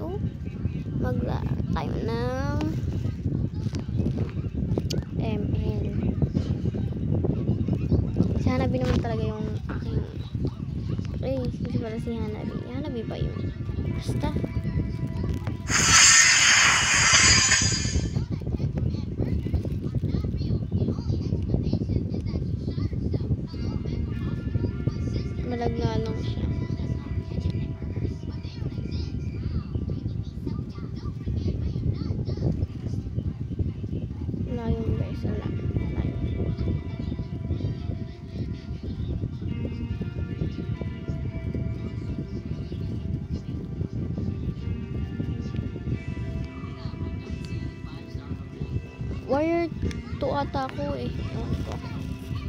So, maglaro tayo ng ML. Si Hanabi naman talaga yung aking hindi pala si Hanabi. Hanabi ba yun? Basta. Malagna lang siya. Wala yung guys. Wala. Wire 2 ata ako eh.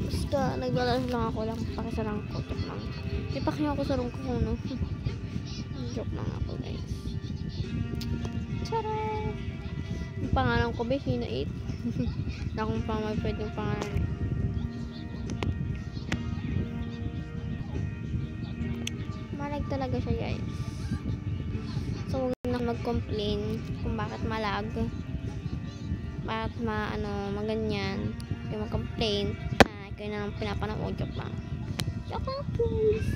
Basta naglalaro lang ako lang. Pakisarang ko. Joke lang. Ipakyo ako sa room ko kung no. Joke lang ako guys. Tara! Yung pangalan ko ba? Hina 8. Na kung pa may pwedeng pangalan. Malag talaga siya guys. So huwag na mag-complain kung bakit malag. Bakit maganyan. Yung mag-complain. Kaya na lang pinapanood. Joke lang. Joke lang please.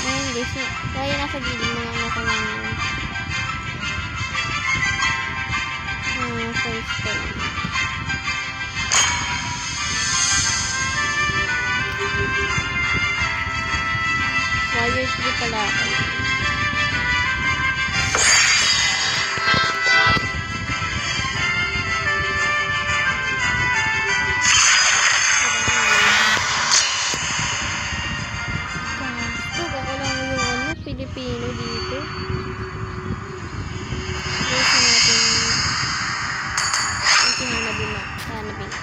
Ngayon guys. Kaya nasa gilid na lang ako ng first time. Wire 3 pala ako. Ako lang yung Pilipino dito. Gusto natin yung Hanabi na. Hanabi na.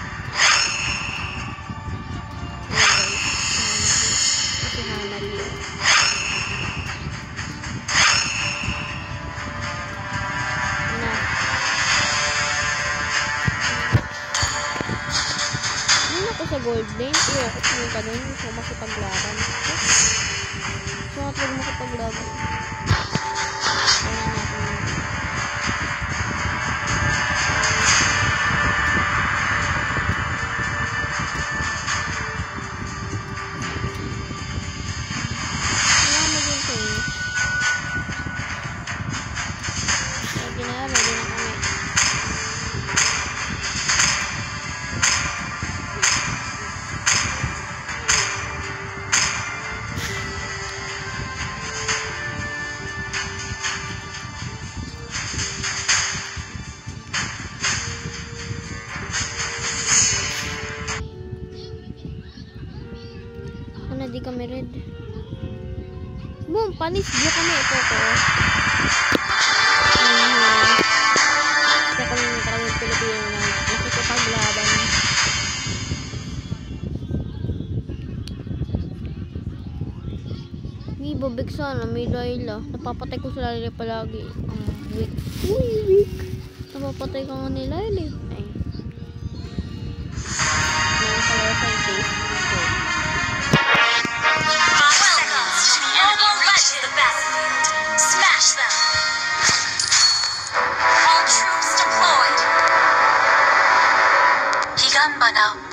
Sa gold lane, ako pumunta doon, so makipaglaban. So, at huwag makipaglaban. Kaya natin. Wala maging change. Lagi na kami. Di kami red. Boom, panis dia kami ito ko. Kaya kami talagang Pilipino na nakikipaglaban. May babig sana, may Layla. Napapatay ko sila Layla palagi. Weak. Uy, weak. Napapatay ko nga ni Layla. Ay. Mga kalala sa face.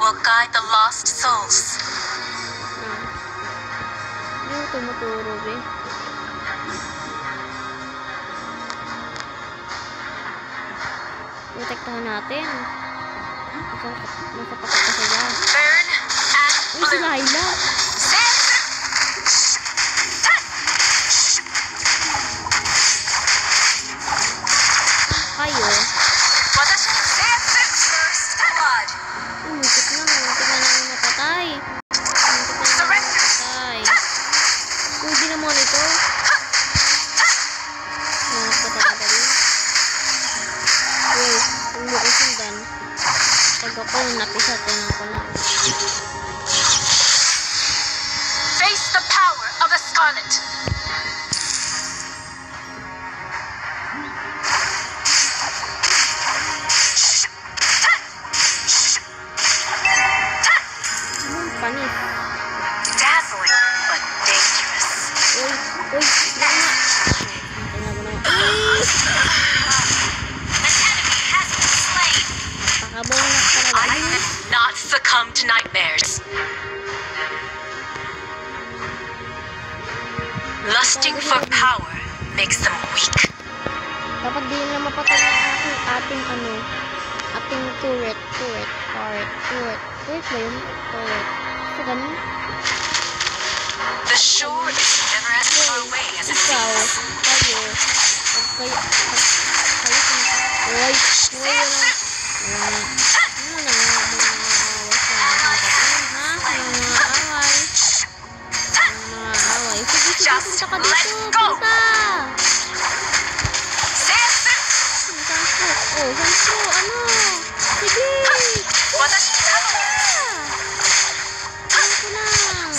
Will guide the lost souls. Yung tumuturo eh. Protektahan natin. Nasa pakat ka sila. Burn and Uy, si Layla. Kayo. Muntik na namin napatay. Pwede naman ito. Napatay ka din. Wait, kung mo ko sundan. Pag ako napisat yan ako na. Face the power of the Scarlet. nightmares. Lusting for power makes them weak. Dapat di nila mapatay ang ating turret ba yun? Turret. So, ganun. The shore is never as far away as it Ikaw, seems. kayo, Oy, Just punta ka let dito, go. punta! Oh, Sancho, ano? Sige! Watashi Ano ko lang?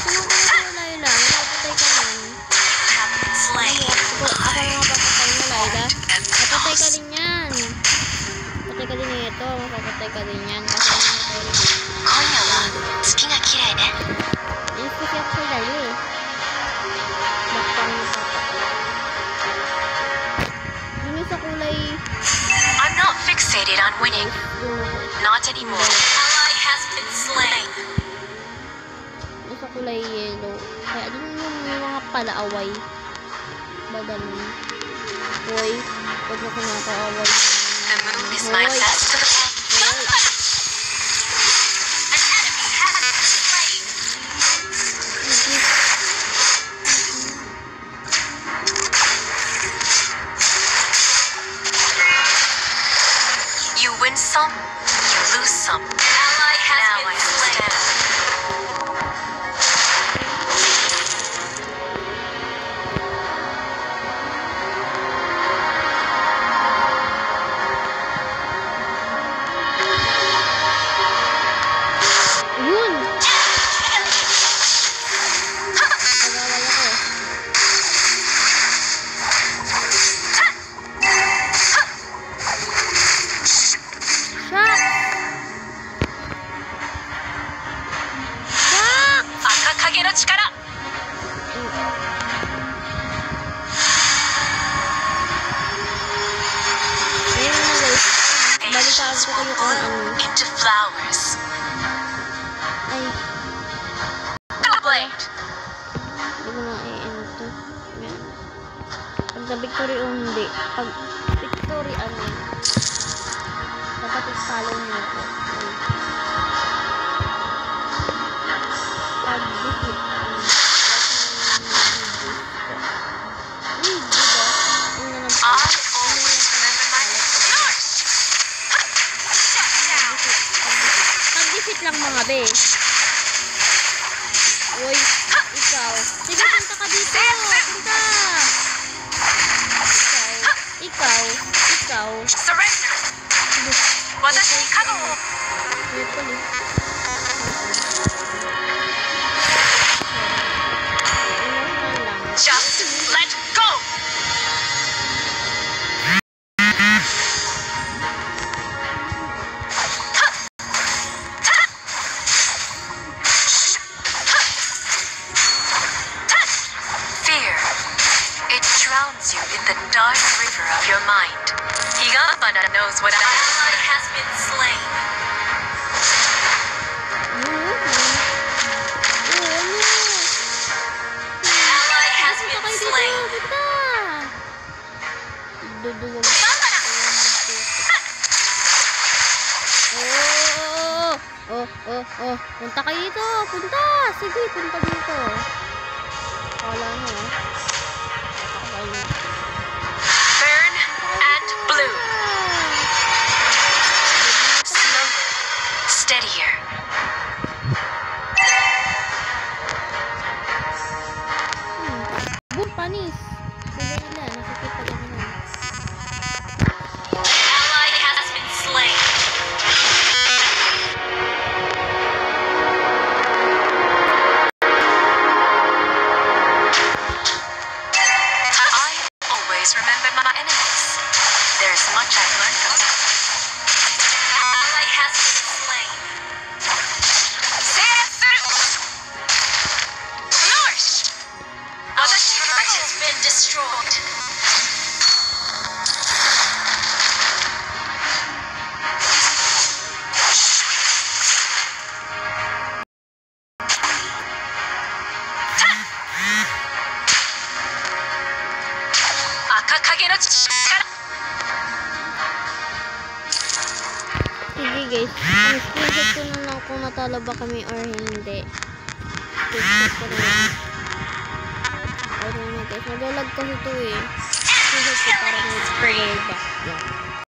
Sunod ko na si Layla. Napatay ka nun. have been slain. Ako nga papatay mo, Layla. Napatay ka din yan. Patay ka din ito. Mapapatay ka din yan. Kasi napatay rin. 今夜は月が綺麗ね。 Inis kasi ako sa Layla eh. Bakpang ni Papa. Yun yung sa kulay. I'm not fixated on winning. Not anymore. Ally has been slain. Yung sa kulay yellow. Kaya din yung mga palaaway. Ba ganun? Hoy, huwag mo kumakaaway. The moon is my Hoy. best to the Hoy. An enemy has been slain. You win some, you lose some. Ally has been slain. Yun! Nag-away ako. Shock! Shock! 赤影の力。 Ayun na guys. Balitaan ko kayo kung ano. Into flowers. Ay, Blade. hindi ko na i-end to. Yan. Pag na victory o hindi. Pag victory ano. Dapat i-follow nyo ako. Ay. Pag defeat. Uy, diba? Yun na lang I pala. always remember my yours. Shut down. Pag-defeat lang mga be. Uy, ikaw. Sige, punta ka dito. Punta. Ikaw. Surrender. Watashi ni kago wo. Wait pala. Emotional lang. Just let go. Fear. It drowns you in the dark river of your mind. Higambana knows what ally has been slain. Ally has been slain. Duduwag. Punta kayo dito. Punta. Sige, punta dito. Kala nyo, Burn and bloom. Slower, steadier. Boom, panis. Sige nila, nakikita lang naman. Ally has been slain. I always remember my enemies. There's much I've learned from them. Ally has been slain. Flourish! Watashi has been destroyed. 影の力。 Sige guys, screenshot ko na lang kung natalo ba kami or hindi. Screenshot ko na lang. Ayun na guys, nagalag kasi ito eh. Screenshot ko para may back. Yan.